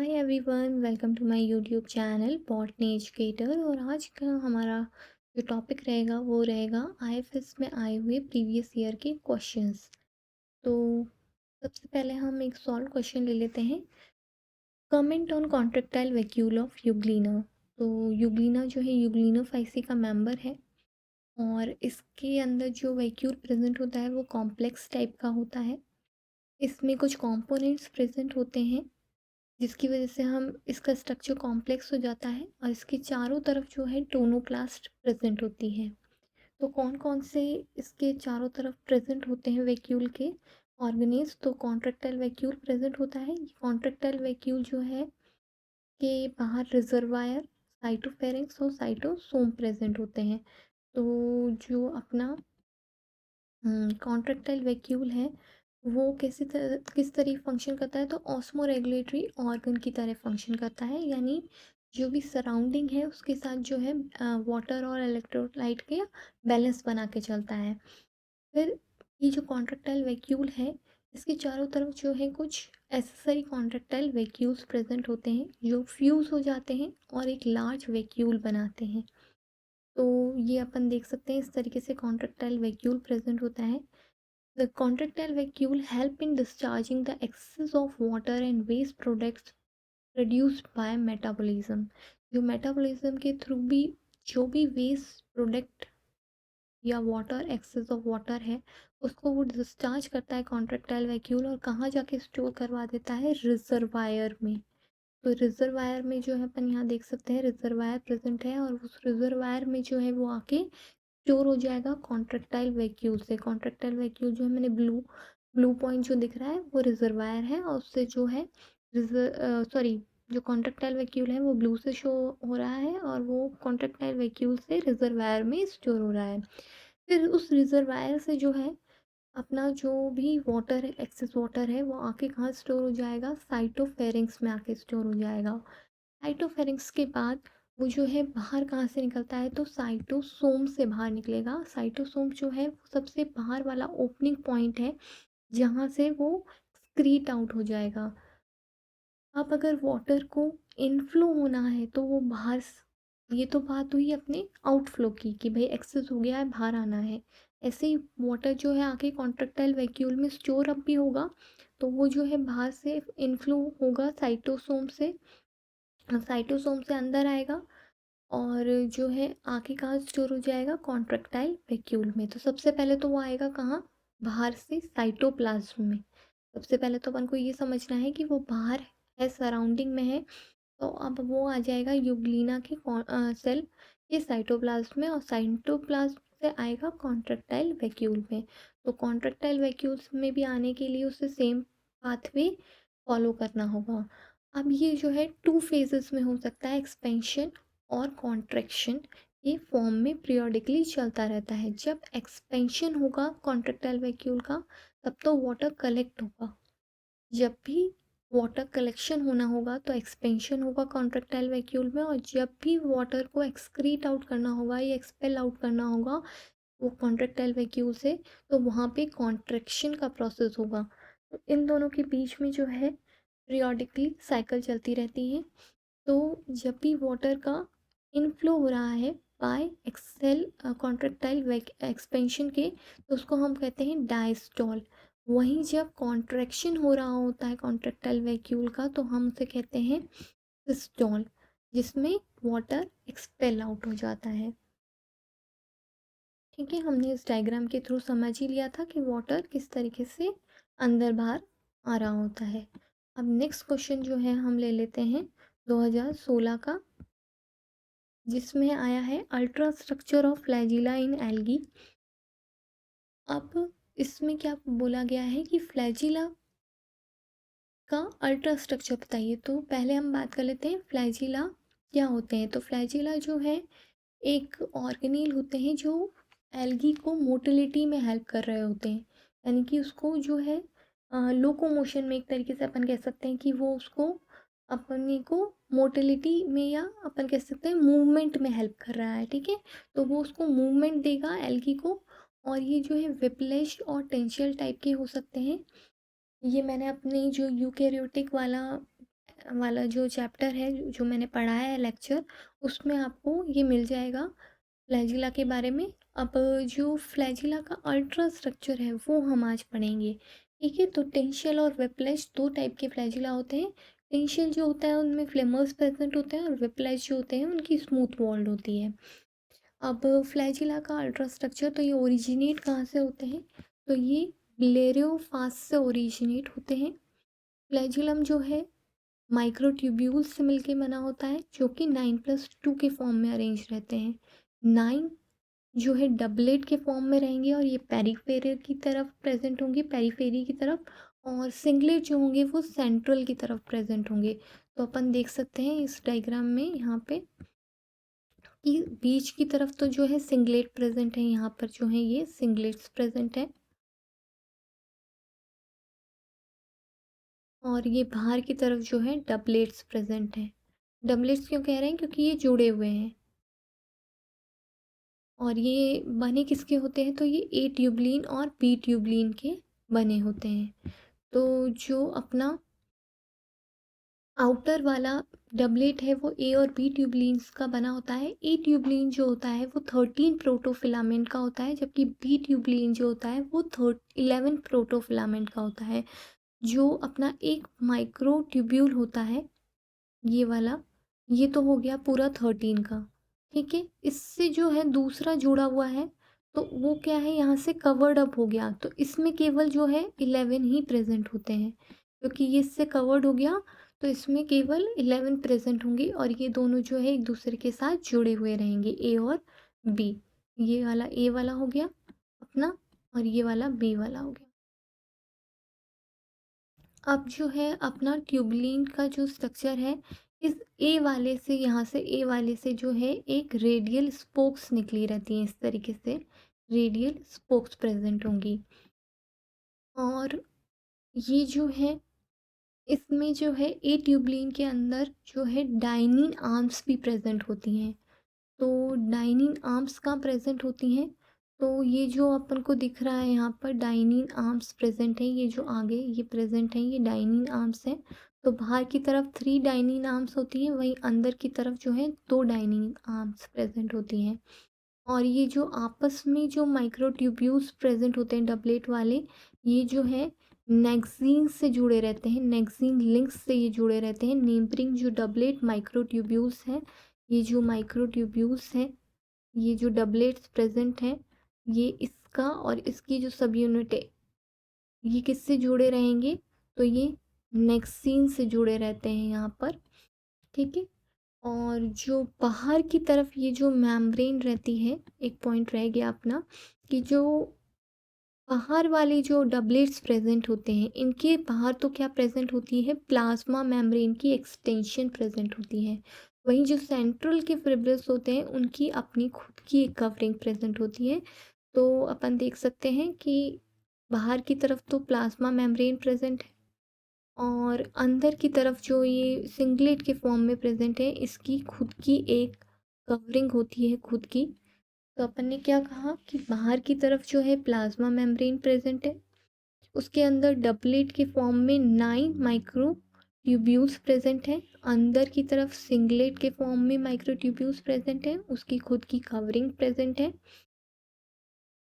Hi everyone, welcome to my YouTube channel botany educator. और आज का हमारा जो टॉपिक रहेगा वो रहेगा आईएफएस में आए हुए प्रीवियस ईयर के क्वेश्चंस। तो सबसे पहले हम एक सॉल्व क्वेश्चन ले लेते हैं। Comment on contractile vacuole of Euglena. तो यूग्लिना जो है यूग्लिनो फाइसी का मेंबर है और इसके अंदर जो वैक्यूल प्रेजेंट होता है वो कॉम्प्लेक्स टाइप का होता है। इसमें कुछ कंपोनेंट्स प्रेजेंट होते हैं जिसकी वजह से हम इसका स्ट्रक्चर कॉम्प्लेक्स हो जाता है और इसके चारों तरफ जो है टोनोप्लास्ट प्रेजेंट होती है। तो कौन कौन से इसके चारों तरफ प्रेजेंट होते हैं वैक्यूल के ऑर्गेनेज। तो कॉन्ट्रेक्टाइल वैक्यूल प्रेजेंट होता है। ये कॉन्ट्रेक्टाइल वैक्यूल जो है के बाहर रिजर्वायर, साइटोफेरिंक्स और साइटोसोम प्रेजेंट होते हैं। तो जो अपना कॉन्ट्रेक्टाइल वैक्यूल है वो किस तरह फंक्शन करता है। तो ऑस्मो रेगुलेटरी ऑर्गन की तरह फंक्शन करता है, यानी जो भी सराउंडिंग है उसके साथ जो है वाटर और इलेक्ट्रोलाइट के बैलेंस बना के चलता है। फिर ये जो कॉन्ट्रेक्टाइल वैक्यूल है इसके चारों तरफ जो है कुछ एसेसरी कॉन्ट्रेक्टाइल वैक्यूल्स प्रेजेंट होते हैं जो फ्यूज हो जाते हैं और एक लार्ज वैक्यूल बनाते हैं। तो ये अपन देख सकते हैं इस तरीके से कॉन्ट्रेक्टाइल वैक्यूल प्रेजेंट होता है। The contractile vacuole help in discharging the excess of water and waste products produced by metabolism। जो मेटाबॉलिज्म के थ्रू भी जो भी वेस्ट प्रोडक्ट या वाटर एक्सेस ऑफ वाटर है उसको वो डिस्चार्ज करता है कॉन्ट्रेक्टाइल वैक्यूल, और कहाँ जाके स्टोर करवा देता है, रिजर्वायर में। तो रिजर्वायर में जो है अपन यहाँ देख सकते हैं रिजर्वायर प्रेजेंट है और उस रिजर्वायर में जो है वो आके स्टोर हो जाएगा कॉन्ट्रेक्टाइल वैक्यूल से। कॉन्ट्रेक्टाइल वैक्यूल जो है मैंने ब्लू ब्लू पॉइंट जो दिख रहा है वो रिजर्वायर है और उससे जो है सॉरी, जो कॉन्ट्रेक्टाइल वैक्यूल है वो ब्लू से शो हो रहा है और वो कॉन्ट्रेक्टाइल वैक्यूल से रिजर्वायर में स्टोर हो रहा है। फिर उस रिजर्वायर से जो है अपना जो भी वाटर है, एक्सेस वाटर है, वो आके कहाँ स्टोर हो जाएगा, साइटोफेरिंक्स में आके स्टोर हो जाएगा। साइटोफेरिंक्स के बाद वो जो है बाहर कहाँ से निकलता है, तो साइटोसोम से बाहर निकलेगा। साइटोसोम जो है वो सबसे बाहर वाला ओपनिंग पॉइंट है जहाँ से वो स्क्रीट आउट हो जाएगा। अब अगर वाटर को इनफ्लो होना है तो वो ये तो बात हुई अपने आउटफ्लो की कि भाई एक्सेस हो गया है बाहर आना है। ऐसे ही वाटर जो है आके कॉन्ट्रेक्टाइल वैक्यूल में स्टोर अप भी होगा, तो वो जो है बाहर से इनफ्लो होगा साइटोसोम से, साइटोसोम से अंदर आएगा और जो है आके कहाँ स्टोर हो जाएगा, कॉन्ट्रेक्टाइल वैक्यूल में। तो सबसे पहले तो वो आएगा कहाँ, बाहर से साइटोप्लाज्म में। सबसे पहले तो अपन को ये समझना है कि वो बाहर है, सराउंडिंग में है। तो अब वो आ जाएगा यूग्लिना के सेल ये साइटोप्लाज्म में, और साइटोप्लाज्म से आएगा कॉन्ट्रेक्टाइल वैक्यूल में। तो कॉन्ट्रेक्टाइल वैक्यूल्स में भी आने के लिए उसे सेम पाथवे फॉलो करना होगा। अब ये जो है टू फेजेस में हो सकता है, एक्सपेंशन और कॉन्ट्रैक्शन। ये फॉर्म में पीरियोडिकली चलता रहता है। जब एक्सपेंशन होगा कॉन्ट्रेक्टाइल वैक्यूल का तब तो वाटर कलेक्ट होगा। जब भी वाटर कलेक्शन होना होगा तो एक्सपेंशन होगा कॉन्ट्रेक्टाइल वैक्यूल में, और जब भी वाटर को एक्सक्रीट आउट करना होगा या एक्सपेल आउट करना होगा वो कॉन्ट्रेक्टाइल वैक्यूल से, तो वहाँ पे कॉन्ट्रैक्शन का प्रोसेस होगा। तो इन दोनों के बीच में जो है पीरियोडिकली साइकिल चलती रहती है। तो जब भी वाटर का इनफ्लो हो रहा है बाय एक्सेल कॉन्ट्रेक्टाइल एक्सपेंशन के, तो उसको हम कहते हैं डायस्टॉल। वहीं जब कॉन्ट्रैक्शन हो रहा होता है कॉन्ट्रेक्टाइल वैक्यूल का तो हम उसे कहते हैं सिस्टॉल, जिसमें वाटर एक्सपेल आउट हो जाता है। ठीक है, हमने इस डायग्राम के थ्रू समझ ही लिया था कि वाटर किस तरीके से अंदर बाहर आ रहा होता है। अब नेक्स्ट क्वेश्चन जो है हम ले लेते हैं 2016 का, जिसमें आया है ultra structure of flagella in algae. अब इसमें क्या बोला गया है कि फ्लैजिला का अल्ट्रा स्ट्रक्चर बताइए। तो पहले हम बात कर लेते हैं फ्लैजिला क्या होते हैं। तो फ्लैजिला जो है एक ऑर्गेनील होते हैं जो एल्गी को मोटिलिटी में हेल्प कर रहे होते हैं, यानी कि उसको जो है लोकोमोशन में, एक तरीके से अपन कह सकते हैं कि वो उसको अपने को मोटिलिटी में या अपन कह सकते हैं मूवमेंट में हेल्प कर रहा है। ठीक है, तो वो उसको मूवमेंट देगा एल्गी को। और ये जो है विप्लेश और टेंशियल टाइप के हो सकते हैं। ये मैंने अपनी जो यूकेरियोटिक वाला वाला जो चैप्टर है, जो मैंने पढ़ा है लेक्चर, उसमें आपको ये मिल जाएगा फ्लैजिला के बारे में। अब जो फ्लैजिला का अल्ट्रा स्ट्रक्चर है वो हम आज पढ़ेंगे। ठीक है, तो टेंशियल और वेपलेज दो टाइप के फ्लैजिला होते हैं। टेंशियल जो होता है उनमें फ्लेमर्स प्रेजेंट होते हैं, और वेपलेज जो होते हैं उनकी स्मूथ वॉल्ड होती है। अब फ्लैजिला का अल्ट्रा स्ट्रक्चर, तो ये ओरिजिनेट कहाँ से होते हैं, तो ये ब्लेरियोफास से ओरिजिनेट होते हैं। फ्लैजिलम जो है माइक्रोट्यूब्यूल से मिलके बना होता है, जो कि 9+2 के फॉर्म में अरेंज रहते हैं। 9 जो है डबलेट के फॉर्म में रहेंगे, और ये पेरिफेरल की तरफ प्रेजेंट होंगे, पेरिफेरी की तरफ। और सिंगलेट जो होंगे वो सेंट्रल की तरफ प्रेजेंट होंगे। तो अपन देख सकते हैं इस डायग्राम में यहाँ पे कि बीच की तरफ तो जो है सिंगलेट प्रेजेंट है, यहाँ पर जो है ये सिंगलेट्स प्रेजेंट है। और ये बाहर की तरफ जो है डबलेट्स प्रेजेंट है। डबलेट्स क्यों कह रहे हैं, क्योंकि ये जुड़े हुए हैं। और ये बने किसके होते हैं, तो ये ए ट्यूबलिन और बी ट्यूबलिन के बने होते हैं। तो जो अपना आउटर वाला डबलेट है वो ए और बी ट्यूबलिन्स का बना होता है। ए ट्यूबलिन जो होता है वो 13 प्रोटोफिलामेंट का होता है, जबकि बी ट्यूबलिन जो होता है वो 11 प्रोटोफिलामेंट का होता है। जो अपना एक माइक्रो ट्यूब्यूल होता है, ये वाला, ये तो हो गया पूरा 13 का। ठीक है, इससे जो है दूसरा जुड़ा हुआ है, तो वो क्या है, यहाँ से कवर्ड अप हो गया, तो इसमें केवल जो है 11 ही प्रेजेंट होते हैं। क्योंकि ये इससे कवर्ड हो गया, तो इसमें केवल 11 प्रेजेंट होंगे, और ये दोनों जो है एक दूसरे के साथ जुड़े हुए रहेंगे, ए और बी। ये वाला ए वाला हो गया अपना, और ये वाला बी वाला हो गया। अब जो है अपना ट्यूबलिन का जो स्ट्रक्चर है, इस ए वाले से, यहाँ से ए वाले से जो है एक रेडियल स्पोक्स निकली रहती हैं, इस तरीके से रेडियल स्पोक्स प्रेजेंट होंगी। और ये जो है, इसमें जो है ए ट्यूबलिन के अंदर जो है डाइनिन आर्म्स भी प्रेजेंट होती हैं। तो डाइनिन आर्म्स कहाँ प्रेजेंट होती हैं, तो ये जो अपन को दिख रहा है यहाँ पर डाइनिन आर्म्स प्रेजेंट हैं, ये जो आगे ये प्रेजेंट हैं, ये डाइनिन आर्म्स हैं। तो बाहर की तरफ 3 डाइनिन आर्म्स होती हैं, वहीं अंदर की तरफ जो है 2 डाइनिन आर्म्स प्रेजेंट होती हैं। और ये जो आपस में जो माइक्रोट्यूब्यूल्स प्रेजेंट होते हैं डबलेट वाले, ये जो है नेक्सीन से जुड़े रहते हैं, नेक्सीन लिंक्स से ये जुड़े रहते हैं। नेबरिंग जो डबलेट माइक्रोट्यूब्यूल्स हैं, ये जो माइक्रोट्यूब्यूल्स हैं, ये जो डबलेट्स प्रेजेंट हैं, ये इसका और इसकी जो सब यूनिट है, ये किससे जुड़े रहेंगे, तो ये नेक्सीन से जुड़े रहते हैं यहाँ पर। ठीक है, और जो बाहर की तरफ ये जो मेम्ब्रेन रहती है, एक पॉइंट रह गया अपना, कि जो बाहर वाले जो डबलेट्स प्रेजेंट होते हैं, इनके बाहर तो क्या प्रेजेंट होती है, प्लाज्मा मेम्ब्रेन की एक्सटेंशन प्रेजेंट होती है। वहीं जो सेंट्रल के फिब्रिल्स होते हैं, उनकी अपनी खुद की एक कवरिंग प्रेजेंट होती है। तो अपन देख सकते हैं कि बाहर की तरफ तो प्लाज्मा मेम्ब्रेन प्रेजेंट है, और अंदर की तरफ जो ये सिंगलेट के फॉर्म में प्रेजेंट है, इसकी खुद की एक कवरिंग होती है, खुद की। तो अपन ने क्या कहा कि बाहर की तरफ जो है प्लाज्मा मेम्ब्रेन प्रेजेंट है, उसके अंदर डबलेट के फॉर्म में 9 माइक्रो ट्यूब्यूल्स प्रेजेंट हैं। अंदर की तरफ सिंगलेट के फॉर्म में माइक्रो ट्यूब्यूल्स प्रेजेंट हैं, उसकी खुद की कवरिंग प्रेजेंट है।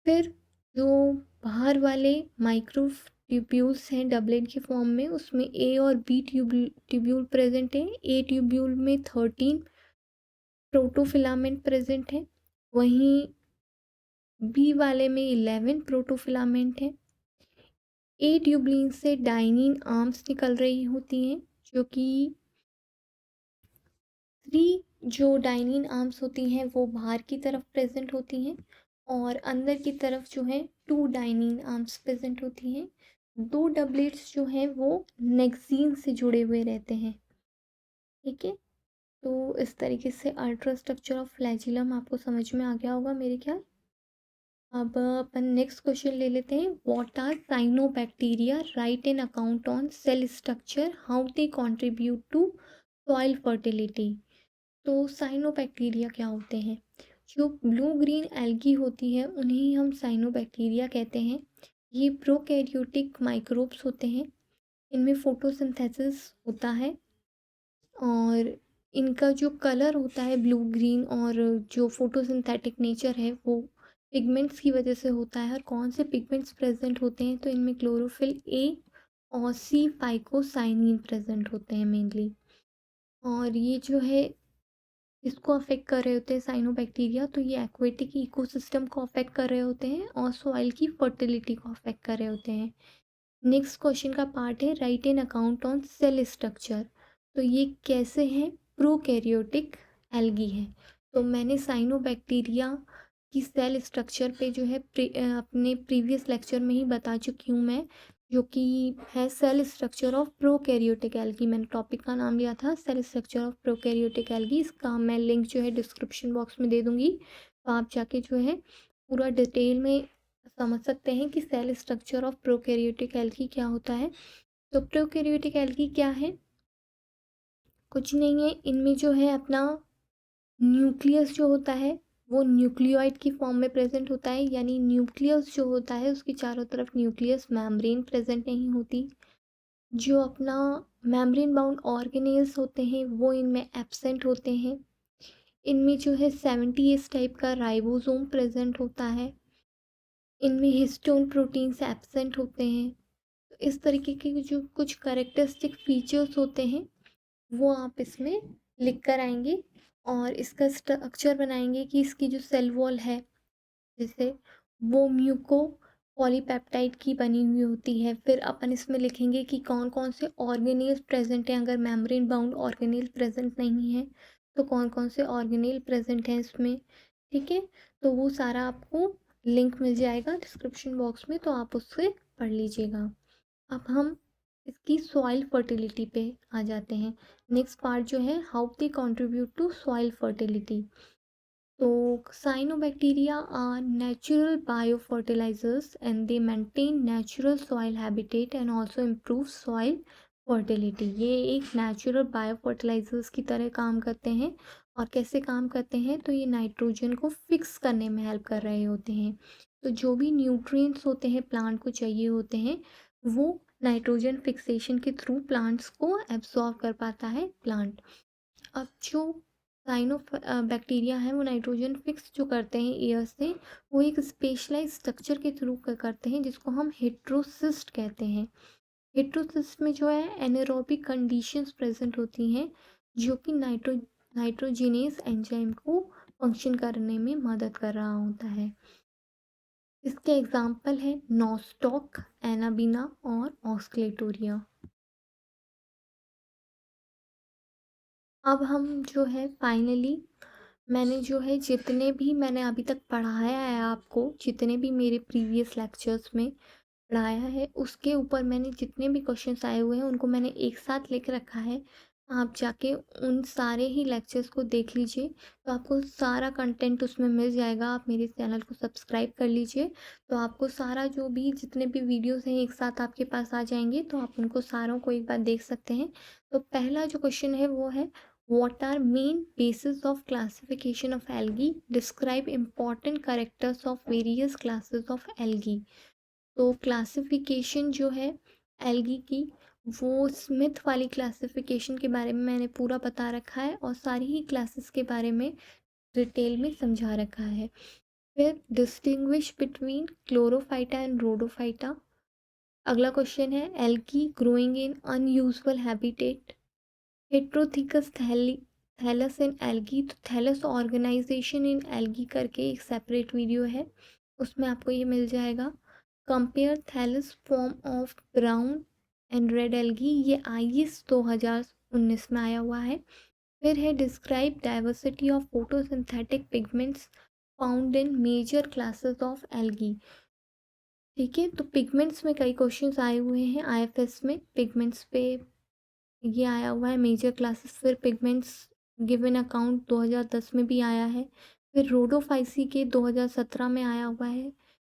फिर जो बाहर वाले माइक्रो ट्यूब्यूल्स हैं डबलेट के फॉर्म में, उसमें ए और बी ट्यूब्यूल प्रेजेंट है। ए ट्यूब्यूल में 13 प्रोटोफिलामेंट प्रेजेंट है, वहीं बी वाले में 11 प्रोटोफिलामेंट है। ए ट्यूबलिन से डाइनिन आर्म्स निकल रही होती हैं, जो कि 3 जो डाइनिन आर्म्स होती हैं वो बाहर की तरफ प्रेजेंट होती हैं, और अंदर की तरफ जो है 2 डाइनिन आर्म्स प्रेजेंट होती हैं। 2 डबलेट्स जो हैं वो नेक्सीन से जुड़े हुए रहते हैं। ठीक है, तो इस तरीके से अल्ट्रा स्ट्रक्चर ऑफ फ्लैजिलम आपको समझ में आ गया होगा मेरे ख्याल। अब अपन नेक्स्ट क्वेश्चन ले लेते हैं। What are cyanobacteria, write an account on cell structure, how they contribute to soil fertility. तो साइनोबैक्टीरिया क्या होते हैं, जो ब्लू ग्रीन एल्गी होती है उन्हें हम साइनोबैक्टीरिया कहते हैं। ये प्रोकैरियोटिक माइक्रोब्स होते हैं, इनमें फोटोसिंथेसिस होता है, और इनका जो कलर होता है ब्लू ग्रीन और जो फोटोसिंथेटिक नेचर है वो पिगमेंट्स की वजह से होता है। और कौन से पिगमेंट्स प्रेजेंट होते हैं तो इनमें क्लोरोफिल ए और सी फाइकोसाइनिन प्रेजेंट होते हैं मेनली। और ये जो है इसको अफेक्ट कर रहे होते हैं साइनोबैक्टीरिया, तो ये एक्वेटिक इकोसिस्टम को अफेक्ट कर रहे होते हैं और सॉइल की फर्टिलिटी को अफेक्ट कर रहे होते हैं। नेक्स्ट क्वेश्चन का पार्ट है right an account on cell structure. तो ये कैसे हैं? प्रोकैरियोटिक एल्गी है। तो मैंने साइनोबैक्टीरिया की सेल स्ट्रक्चर पे जो है अपने प्रीवियस लेक्चर में ही बता चुकी हूँ मैं, जो कि है cell structure of prokaryotic algae. मैंने टॉपिक का नाम लिया था cell structure of prokaryotic algae. इसका मैं लिंक जो है डिस्क्रिप्शन बॉक्स में दे दूँगी, तो आप जाके जो है पूरा डिटेल में समझ सकते हैं कि cell structure of prokaryotic algae क्या होता है। तो प्रोकैरियोटिक एल्गी क्या है? कुछ नहीं है, इनमें जो है अपना न्यूक्लियस जो होता है वो न्यूक्लियोइड की फॉर्म में प्रेजेंट होता है, यानी न्यूक्लियस जो होता है उसके चारों तरफ न्यूक्लियस मेम्ब्रेन प्रेजेंट नहीं होती। जो अपना मेम्ब्रेन बाउंड ऑर्गेनेल्स होते हैं वो इनमें एब्सेंट होते हैं। इनमें जो है 70S टाइप का राइबोसोम प्रेजेंट होता है। इनमें हिस्टोन प्रोटीन्स एब्सेंट होते हैं। तो इस तरीके के जो कुछ करेक्टरिस्टिक फीचर्स होते हैं वो आप इसमें लिख कर आएंगे और इसका स्ट्रक्चर बनाएंगे कि इसकी जो सेल वॉल है जैसे वो म्यूको पॉलीपेप्टाइड की बनी हुई होती है। फिर अपन इसमें लिखेंगे कि कौन कौन से ऑर्गेनेल्स प्रेजेंट हैं। अगर मेम्ब्रेन बाउंड ऑर्गेनेल प्रेजेंट नहीं है तो कौन कौन से ऑर्गेनेल प्रेजेंट हैं इसमें। ठीक है, तो वो सारा आपको लिंक मिल जाएगा डिस्क्रिप्शन बॉक्स में, तो आप उससे पढ़ लीजिएगा। अब हम इसकी सॉइल फर्टिलिटी पे आ जाते हैं। नेक्स्ट पार्ट जो है how they contribute to soil fertility. तो cyanobacteria are natural biofertilizers and they maintain natural soil habitat and also improve soil fertility। ये एक नेचुरल बायोफर्टिलाइजर्स की तरह काम करते हैं। और कैसे काम करते हैं तो ये नाइट्रोजन को फिक्स करने में हेल्प कर रहे होते हैं। तो जो भी न्यूट्रिएंट्स होते हैं प्लांट को चाहिए होते हैं वो नाइट्रोजन फिक्सेशन के थ्रू प्लांट्स को एब्जॉर्ब कर पाता है प्लांट। अब जो साइनो बैक्टीरिया है वो नाइट्रोजन फिक्स जो करते हैं एयर से, वो एक स्पेशलाइज स्ट्रक्चर के थ्रू करते हैं जिसको हम हेट्रोसिस्ट कहते हैं। हेट्रोसिस्ट में जो है एनारोबिक कंडीशंस प्रेजेंट होती हैं जो कि नाइट्रोजिनेस एंजाइम को फंक्शन करने में मदद कर रहा होता है। इसके एग्जाम्पल है नॉस्टॉक, एनाबिना और ऑस्क्लेटोरिया। अब हम जो है फाइनली मैंने जो है जितने भी मैंने अभी तक पढ़ाया है आपको, जितने भी मेरे प्रीवियस लेक्चर्स में पढ़ाया है उसके ऊपर मैंने जितने भी क्वेश्चंस आए हुए हैं उनको मैंने एक साथ लिख रखा है। आप जाके उन सारे ही लेक्चर्स को देख लीजिए, तो आपको सारा कंटेंट उसमें मिल जाएगा। आप मेरे चैनल को सब्सक्राइब कर लीजिए, तो आपको सारा जो भी जितने भी वीडियोस हैं एक साथ आपके पास आ जाएंगे, तो आप उनको सारों को एक बार देख सकते हैं। तो पहला जो क्वेश्चन है वो है What are main bases of classification of algae? Describe important characters of various classes of algae। तो क्लासिफिकेशन जो है एल्गी की वो स्मिथ वाली क्लासिफिकेशन के बारे में मैंने पूरा बता रखा है और सारी ही क्लासेस के बारे में डिटेल में समझा रखा है। फिर distinguish between chlorophyta and rhodophyta. अगला क्वेश्चन है algae growing in unusual habitat. Heterotrichous thallus in algae. तो थैलस ऑर्गेनाइजेशन इन एल्गी करके एक सेपरेट वीडियो है, उसमें आपको ये मिल जाएगा। Compare thallus form of brown and red algae, ये आईएस 2019 में आया हुआ है। फिर है describe diversity of photosynthetic pigments found in major classes of algae. ठीक है, तो पिगमेंट्स में कई क्वेश्चंस आए हुए हैं आईएफएस में, पिगमेंट्स पे ये आया हुआ है मेजर क्लासेस। फिर पिगमेंट्स गिवन अकाउंट 2010 में भी आया है। फिर रोडोफाइसी के 2017 में आया हुआ है।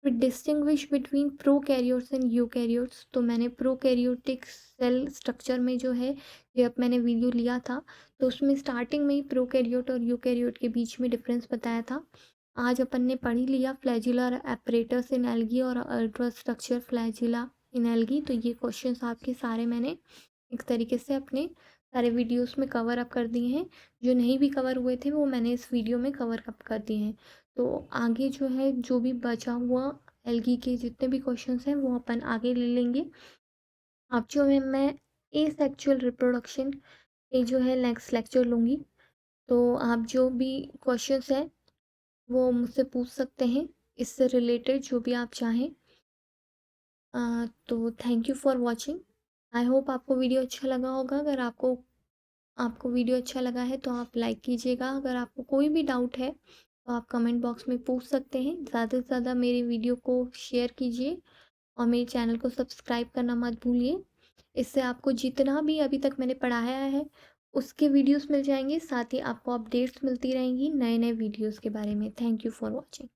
फिर distinguish between prokaryotes and eukaryotes. तो मैंने प्रोकैरियोटिक सेल स्ट्रक्चर में जो है जब मैंने वीडियो लिया था तो उसमें स्टार्टिंग में ही प्रोकैरियोट और यूकैरियोट के बीच में डिफरेंस बताया था। आज अपन ने पढ़ ही लिया फ्लैजिलर एपरेटस इन एल्गी और अल्ट्रा स्ट्रक्चर फ्लैजिला इन एल्गी। तो ये क्वेश्चंस आपके सारे मैंने एक तरीके से अपने सारे वीडियोस में कवर अप कर दिए हैं। जो नहीं भी कवर हुए थे वो मैंने इस वीडियो में कवर अप कर दिए हैं। तो आगे जो है, जो भी बचा हुआ एल्गी के जितने भी क्वेश्चंस हैं वो अपन आगे ले लेंगे। अब जो है मैं एसेक्सुअल रिप्रोडक्शन पे जो है नेक्स्ट लेक्चर लूँगी। तो आप जो भी क्वेश्चंस हैं वो मुझसे पूछ सकते हैं, इससे रिलेटेड जो भी आप चाहें। तो thank you for watching. I hope आपको वीडियो अच्छा लगा होगा। अगर आपको आपको वीडियो अच्छा लगा है तो आप लाइक कीजिएगा। अगर आपको कोई भी डाउट है तो आप कमेंट बॉक्स में पूछ सकते हैं। ज़्यादा से ज़्यादा मेरे वीडियो को शेयर कीजिए और मेरे चैनल को सब्सक्राइब करना मत भूलिए। इससे आपको जितना भी अभी तक मैंने पढ़ाया है उसके वीडियोस मिल जाएंगे, साथ ही आपको अपडेट्स मिलती रहेंगी नए नए वीडियोस के बारे में। Thank you for watching.